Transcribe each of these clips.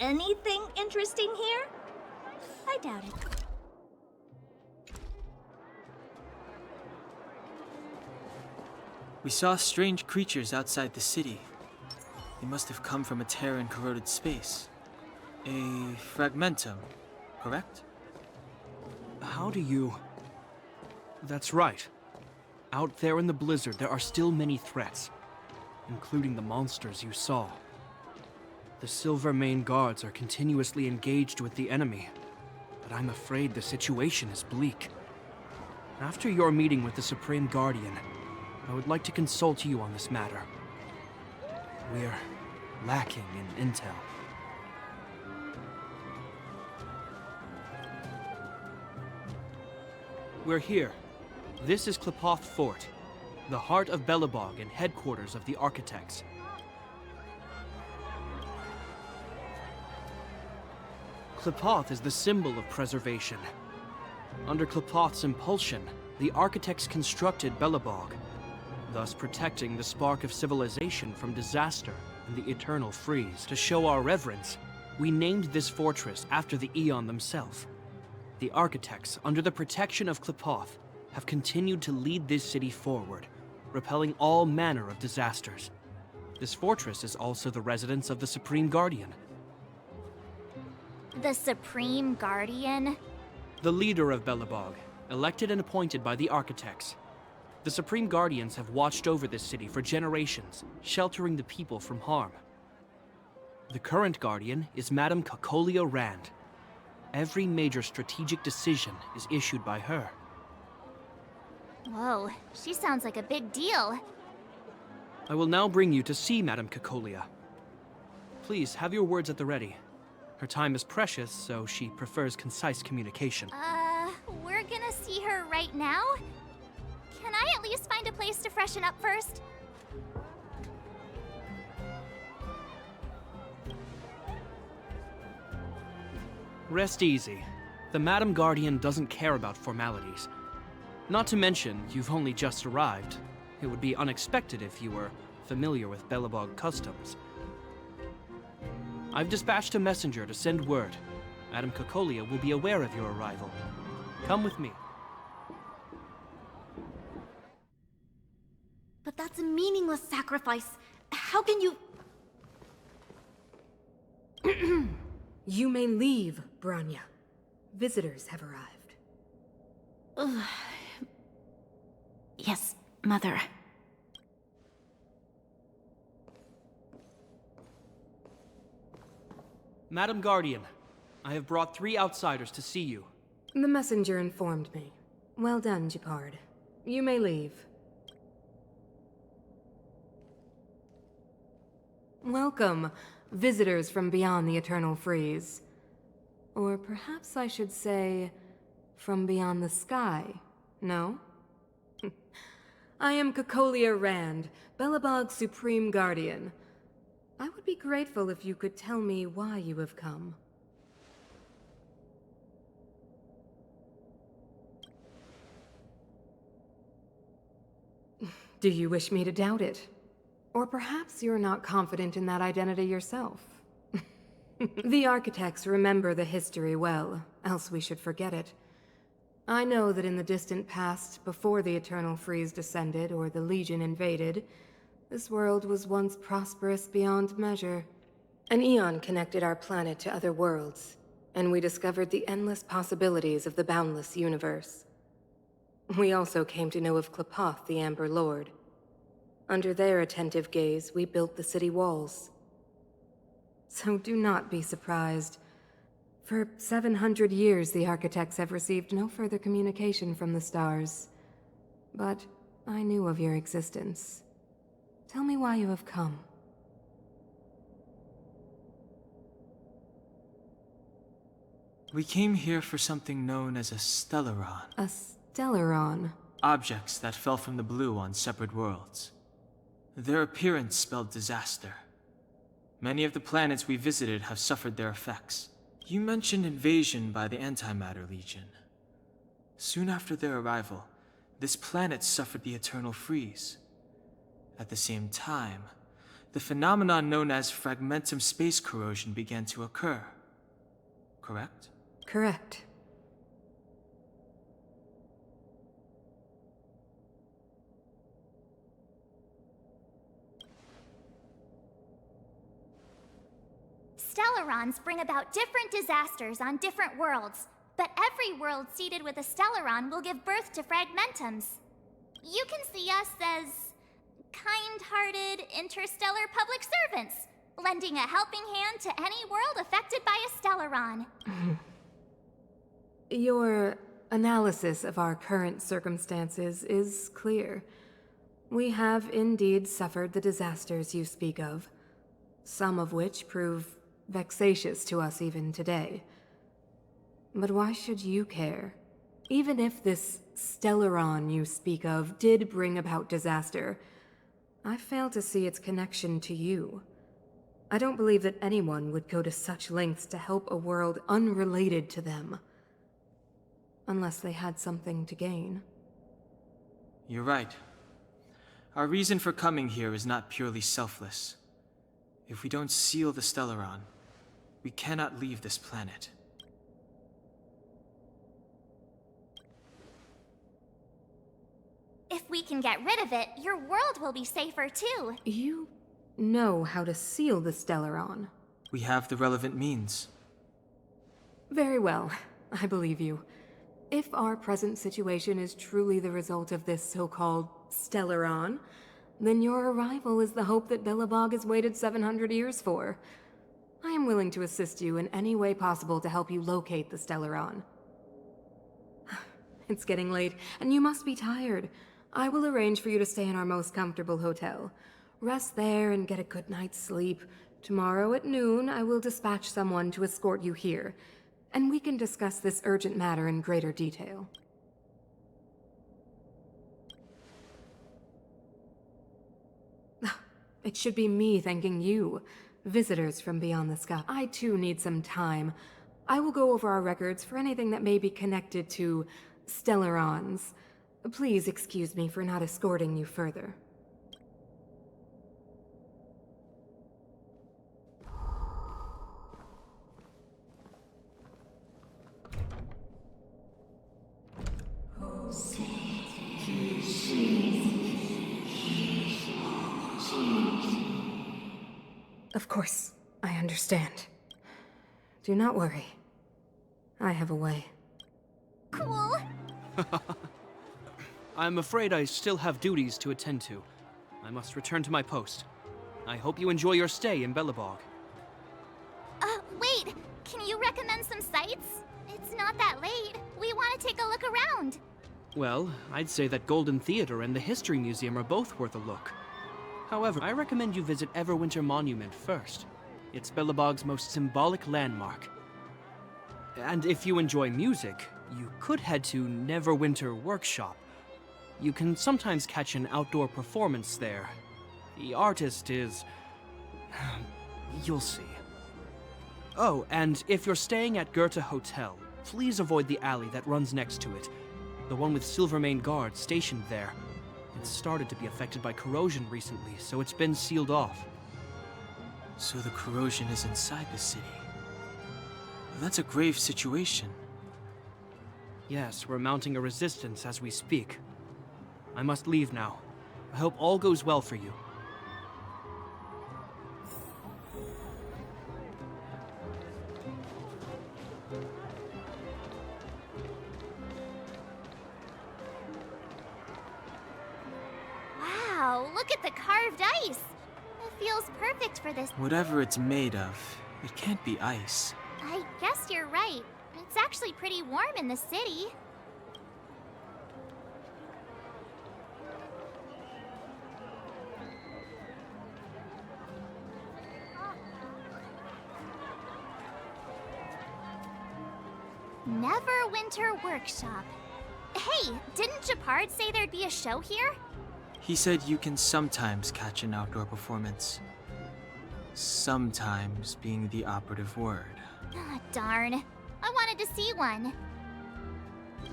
anything interesting here? I doubt it. We saw strange creatures outside the city. They must have come from a tear in corroded space. A fragmentum, correct? How do you... That's right. Out there in the blizzard, there are still many threats, including the monsters you saw. The Silvermane guards are continuously engaged with the enemy, but I'm afraid the situation is bleak. After your meeting with the Supreme Guardian, I would like to consult you on this matter. We're lacking in intel. We're here. This is Qlipoth Fort, the heart of Belobog and headquarters of the Architects. Qlipoth is the symbol of preservation. Under Qlipoth's impulsion, the Architects constructed Belobog, thus protecting the spark of civilization from disaster and the eternal freeze. To show our reverence, we named this fortress after the Aeon themselves. The Architects, under the protection of Qlipoth, have continued to lead this city forward, repelling all manner of disasters. This fortress is also the residence of the Supreme Guardian. The Supreme Guardian? The leader of Belobog, elected and appointed by the Architects. The Supreme Guardians have watched over this city for generations, sheltering the people from harm. The current Guardian is Madame Cocolia Rand. Every major strategic decision is issued by her. Whoa, she sounds like a big deal. I will now bring you to see Madame Cocolia. Please, have your words at the ready. Her time is precious, so she prefers concise communication. We're gonna see her right now? Can I at least find a place to freshen up first? Rest easy. The Madam Guardian doesn't care about formalities. Not to mention, you've only just arrived. It would be unexpected if you were familiar with Belobog customs. I've dispatched a messenger to send word. Madame Cocolia will be aware of your arrival. Come with me. But that's a meaningless sacrifice. How can you... You may leave, Branya. Visitors have arrived. Yes, Mother. Madam Guardian, I have brought 3 outsiders to see you. The messenger informed me. Well done, Gepard. You may leave. Welcome, visitors from beyond the Eternal Freeze. Or perhaps I should say, from beyond the sky, no? I am Cocolia Rand, Belobog's Supreme Guardian. I would be grateful if you could tell me why you have come. Do you wish me to doubt it? Or perhaps you're not confident in that identity yourself. The Architects remember the history well, else we should forget it. I know that in the distant past, before the Eternal Freeze descended or the Legion invaded, this world was once prosperous beyond measure. An Aeon connected our planet to other worlds, and we discovered the endless possibilities of the boundless universe. We also came to know of Qlipoth, the Amber Lord. Under their attentive gaze, we built the city walls. So do not be surprised. For 700 years, the Architects have received no further communication from the stars. But I knew of your existence. Tell me why you have come. We came here for something known as a Stellaron. A Stellaron? Objects that fell from the blue on separate worlds. Their appearance spelled disaster. Many of the planets we visited have suffered their effects. You mentioned invasion by the Antimatter Legion. Soon after their arrival, this planet suffered the Eternal Freeze. At the same time, the phenomenon known as fragmentum space corrosion began to occur. Correct? Correct. Stellarons bring about different disasters on different worlds, but every world seeded with a Stellaron will give birth to fragmentums. You can see us as kind-hearted interstellar public servants, lending a helping hand to any world affected by a Stellaron. Your analysis of our current circumstances is clear. We have indeed suffered the disasters you speak of, some of which prove vexatious to us even today. But why should you care? Even if this Stellaron you speak of did bring about disaster, I fail to see its connection to you. I don't believe that anyone would go to such lengths to help a world unrelated to them. Unless they had something to gain. You're right. Our reason for coming here is not purely selfless. If we don't seal the Stellaron, we cannot leave this planet. If we can get rid of it, your world will be safer too. You know how to seal the Stellaron. We have the relevant means. Very well, I believe you. If our present situation is truly the result of this so-called Stellaron, then your arrival is the hope that Belobog has waited 700 years for. I am willing to assist you in any way possible to help you locate the Stellaron. It's getting late, and you must be tired. I will arrange for you to stay in our most comfortable hotel. Rest there and get a good night's sleep. Tomorrow at noon, I will dispatch someone to escort you here, and we can discuss this urgent matter in greater detail. It should be me thanking you, visitors from beyond the sky. I too need some time. I will go over our records for anything that may be connected to Stellarons. Please excuse me for not escorting you further. Of course, I understand. Do not worry. I have a way. Cool. I'm afraid I still have duties to attend to. I must return to my post. I hope you enjoy your stay in Belobog. Wait. Can you recommend some sites? It's not that late. We want to take a look around. Well, I'd say that Golden Theater and the History Museum are both worth a look. However, I recommend you visit Everwinter Monument first. It's Belobog's most symbolic landmark. And if you enjoy music, you could head to Neverwinter Workshop. You can sometimes catch an outdoor performance there. The artist is... you'll see. Oh, and if you're staying at Goethe Hotel, please avoid the alley that runs next to it. The one with Silvermane guards stationed there. It's started to be affected by corrosion recently, so it's been sealed off. So the corrosion is inside the city. That's a grave situation. Yes, we're mounting a resistance as we speak. I must leave now. I hope all goes well for you. Wow, look at the carved ice. It feels perfect for this. Whatever it's made of, it can't be ice. I guess you're right. It's actually pretty warm in the city. Neverwinter Workshop. Hey, didn't Japard say there'd be a show here? He said you can sometimes catch an outdoor performance. Sometimes being the operative word. Ah, darn. I wanted to see one.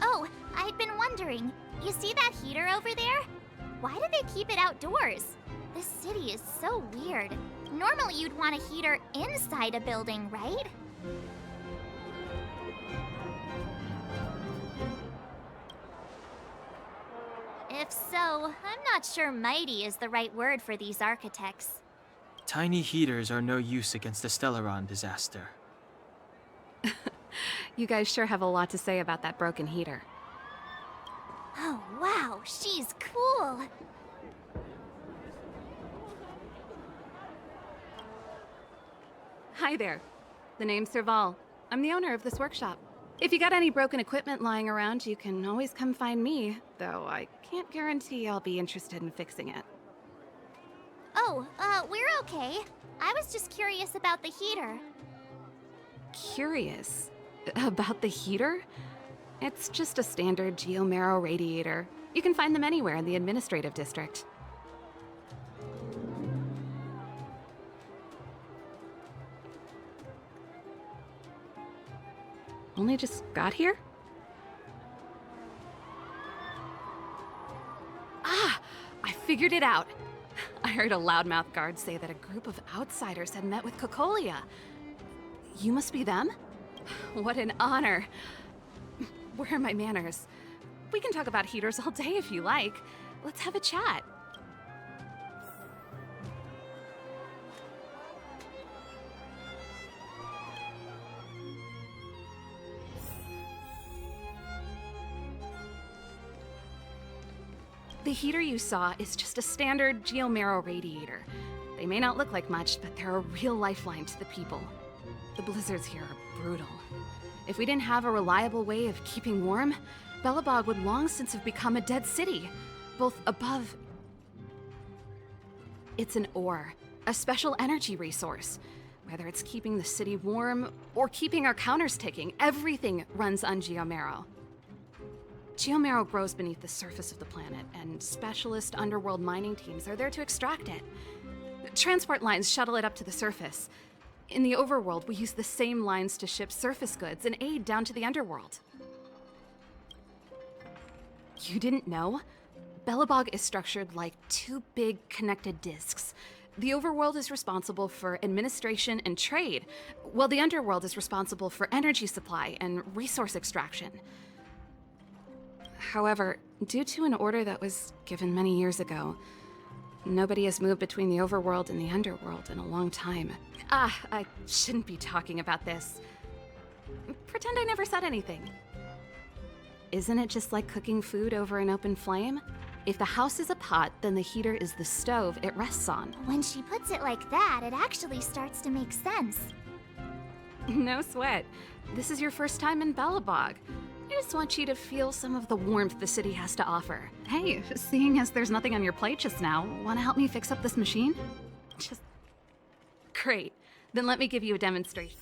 Oh, I'd been wondering. You see that heater over there? Why do they keep it outdoors? This city is so weird. Normally you'd want a heater inside a building, right? If so, I'm not sure mighty is the right word for these architects. Tiny heaters are no use against the Stellaron disaster. You guys sure have a lot to say about that broken heater. Oh wow, she's cool! Hi there. The name's Serval. I'm the owner of this workshop. If you got any broken equipment lying around, you can always come find me, though I can't guarantee I'll be interested in fixing it. Oh, we're okay. I was just curious about the heater. Curious? About the heater? It's just a standard geomarrow radiator. You can find them anywhere in the administrative district. Only just got here? Ah! I figured it out! I heard a loudmouth guard say that a group of outsiders had met with Cocolia. You must be them? What an honor. Where are my manners? We can talk about heaters all day if you like. Let's have a chat. The heater you saw is just a standard geomarrow radiator. They may not look like much, but they're a real lifeline to the people. The blizzards here are brutal. If we didn't have a reliable way of keeping warm, Belobog would long since have become a dead city, both above... It's an ore, a special energy resource. Whether it's keeping the city warm or keeping our counters ticking, everything runs on geomarrow. Geomarrow grows beneath the surface of the planet, and specialist underworld mining teams are there to extract it. Transport lines shuttle it up to the surface. In the overworld, we use the same lines to ship surface goods and aid down to the underworld. You didn't know? Belobog is structured like two big connected disks. The overworld is responsible for administration and trade, while the underworld is responsible for energy supply and resource extraction. However, due to an order that was given many years ago, nobody has moved between the overworld and the underworld in a long time. I shouldn't be talking about this. Pretend I never said anything. Isn't it just like cooking food over an open flame? If the house is a pot, then the heater is the stove it rests on. When she puts it like that, it actually starts to make sense. No sweat. This is your first time in Belobog. I just want you to feel some of the warmth the city has to offer. Hey, seeing as there's nothing on your plate just now, want to help me fix up this machine? Just... Great. Then let me give you a demonstration.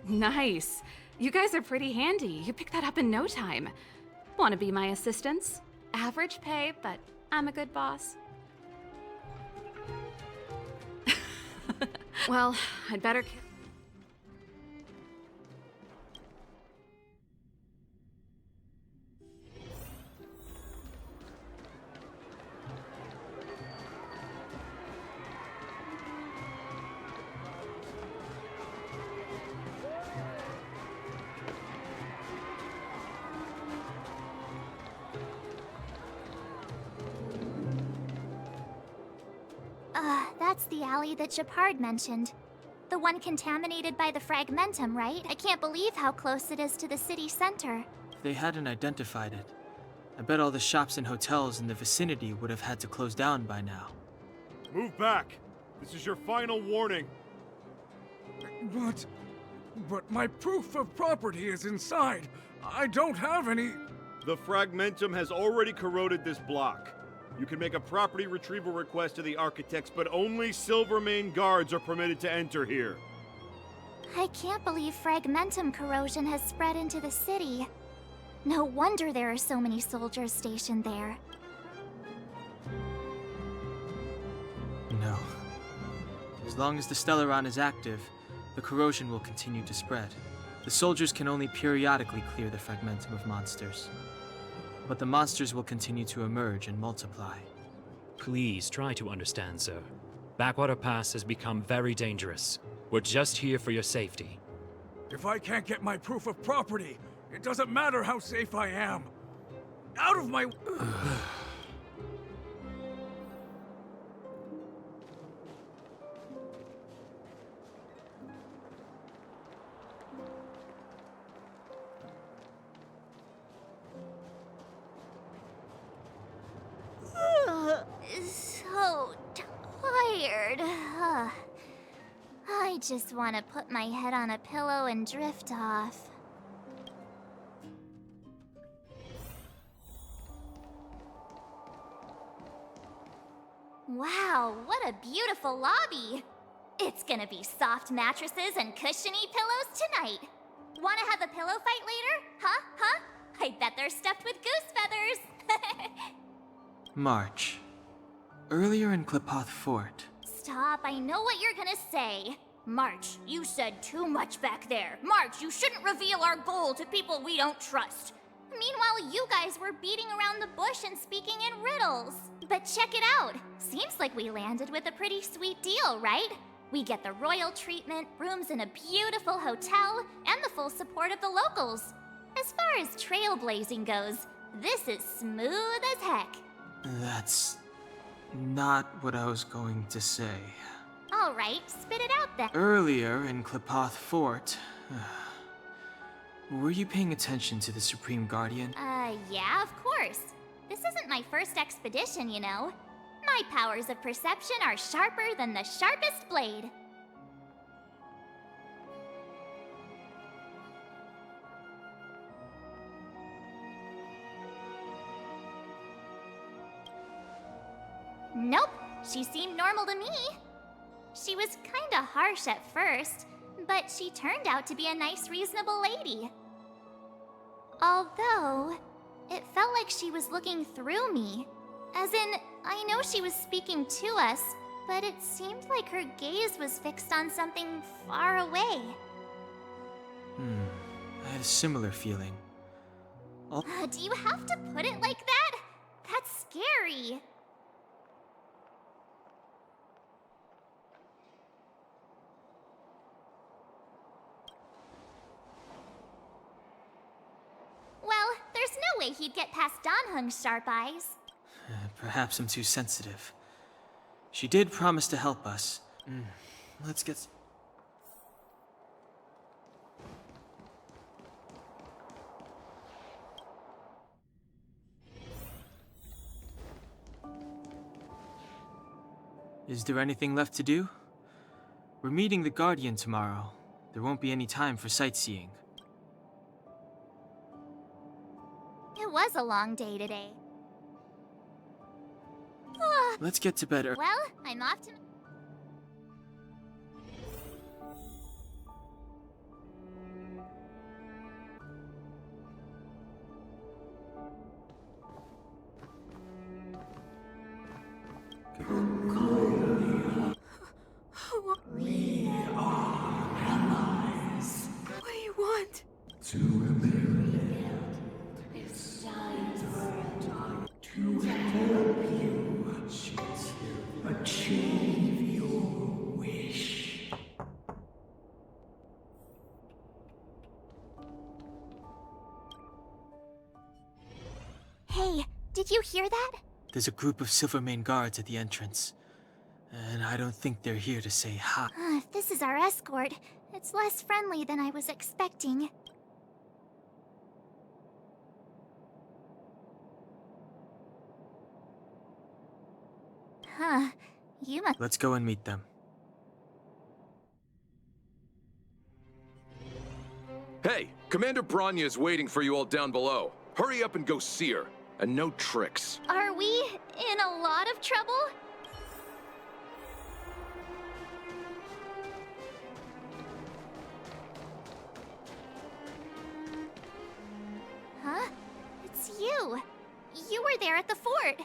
Nice. You guys are pretty handy. You picked that up in no time. Want to be my assistants? Average pay, but I'm a good boss. Well, I'd better... That's the alley that Shepard mentioned. The one contaminated by the fragmentum, right? I can't believe how close it is to the city center. If they hadn't identified it, I bet all the shops and hotels in the vicinity would have had to close down by now. Move back! This is your final warning! But my proof of property is inside. I don't have any... The fragmentum has already corroded this block. You can make a property retrieval request to the architects, but only Silvermane guards are permitted to enter here. I can't believe fragmentum corrosion has spread into the city. No wonder there are so many soldiers stationed there. No. As long as the Stellaron is active, the corrosion will continue to spread. The soldiers can only periodically clear the fragmentum of monsters. But the monsters will continue to emerge and multiply. Please try to understand, sir. Backwater Pass has become very dangerous. We're just here for your safety. If I can't get my proof of property, it doesn't matter how safe I am. Out of my... So tired. I just want to put my head on a pillow and drift off. Wow, what a beautiful lobby! It's gonna be soft mattresses and cushiony pillows tonight. Wanna have a pillow fight later? Huh? I bet they're stuffed with goose feathers. March. Earlier in Klipoth Fort. Stop, I know what you're gonna say. March, you said too much back there. March, you shouldn't reveal our goal to people we don't trust. Meanwhile, you guys were beating around the bush and speaking in riddles. But check it out. Seems like we landed with a pretty sweet deal, right? We get the royal treatment, rooms in a beautiful hotel, and the full support of the locals. As far as trailblazing goes, this is smooth as heck. That's not what I was going to say. All right, spit it out then. Earlier in Klipoth Fort, were you paying attention to the Supreme Guardian? Yeah, of course. This isn't my first expedition, you know. My powers of perception are sharper than the sharpest blade. Nope, she seemed normal to me. She was kinda harsh at first, but she turned out to be a nice, reasonable lady. Although, it felt like she was looking through me. As in, I know she was speaking to us, but it seemed like her gaze was fixed on something far away. I had a similar feeling. Do you have to put it like that? That's scary. Well, there's no way he'd get past Danhung's sharp eyes. Perhaps I'm too sensitive. She did promise to help us. Let's get... Is there anything left to do? We're meeting the Guardian tomorrow. There won't be any time for sightseeing. It was a long day today. Let's get to bed. Well, I'm off to... We are allies. What do you want? To rebuild its world, to help you achieve your wish. Hey, did you hear that? There's a group of Silvermane guards at the entrance. And I don't think they're here to say hi. If this is our escort, it's less friendly than I was expecting. Huh. You must... Let's go and meet them. Hey, Commander Bronya is waiting for you all down below. Hurry up and go see her. And no tricks. Are we in a lot of trouble? Huh? it's you. You were there at the fort.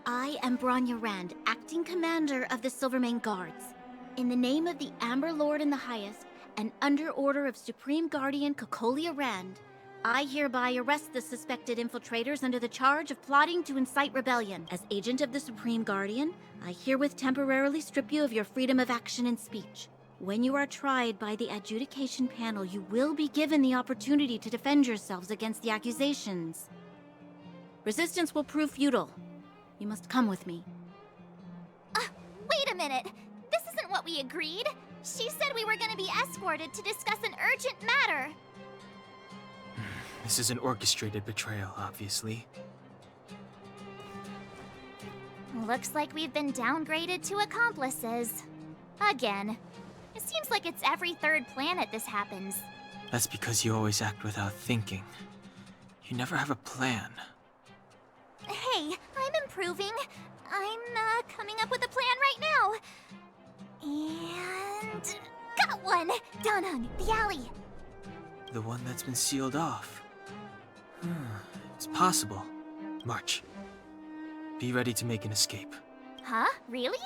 I am Bronya Rand, acting commander of the Silvermane Guards. In the name of the Amber Lord in the Highest, and under order of Supreme Guardian Cocolia Rand, I hereby arrest the suspected infiltrators under the charge of plotting to incite rebellion. As agent of the Supreme Guardian, I herewith temporarily strip you of your freedom of action and speech. When you are tried by the adjudication panel, you will be given the opportunity to defend yourselves against the accusations. Resistance will prove futile. You must come with me. Wait a minute. This isn't what we agreed. She said we were gonna be escorted to discuss an urgent matter. This is an orchestrated betrayal, obviously. Looks like we've been downgraded to accomplices. Again. It seems like it's every third planet this happens. That's because you always act without thinking. You never have a plan. Hey, I'm improving. I'm coming up with a plan right now. And got one! Donhung, the alley. The one that's been sealed off. It's possible. March. Be ready to make an escape. Huh? Really?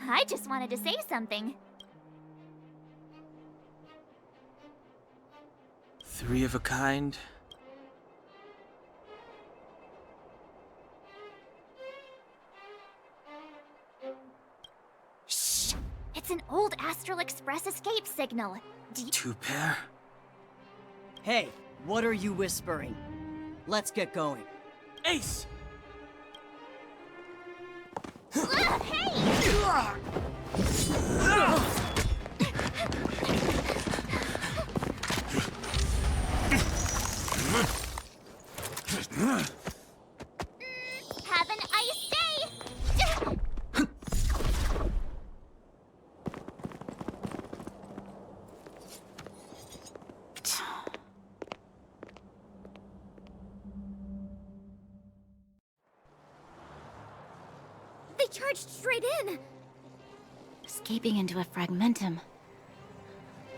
I just wanted to say something. 3 of a kind. Shh! It's an old Astral Express escape signal. Do you... 2 pair? Hey, what are you whispering? Let's get going. Ace! Hey! Have an ice day! They charged straight in! Escaping into a fragmentum.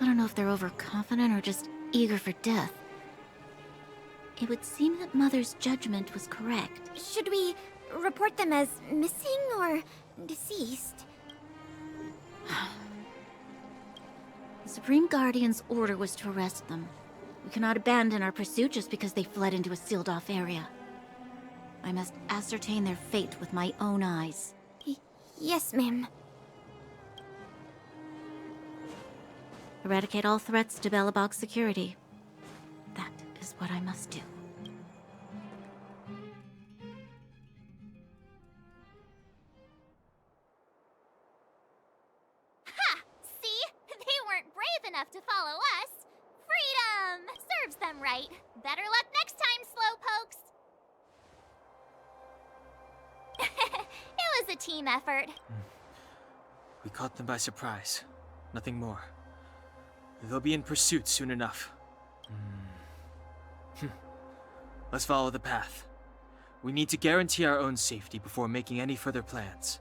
I don't know if they're overconfident or just eager for death. It would seem that Mother's judgment was correct. Should we report them as missing or deceased? The Supreme Guardian's order was to arrest them. We cannot abandon our pursuit just because they fled into a sealed-off area. I must ascertain their fate with my own eyes. Yes, ma'am. Eradicate all threats to Belobog's security. That is what I must do. Ha! See? They weren't brave enough to follow us. Freedom! Serves them right. Better luck next time, slowpokes. It was a team effort. We caught them by surprise. Nothing more. They'll be in pursuit soon enough. Let's follow the path. We need to guarantee our own safety before making any further plans.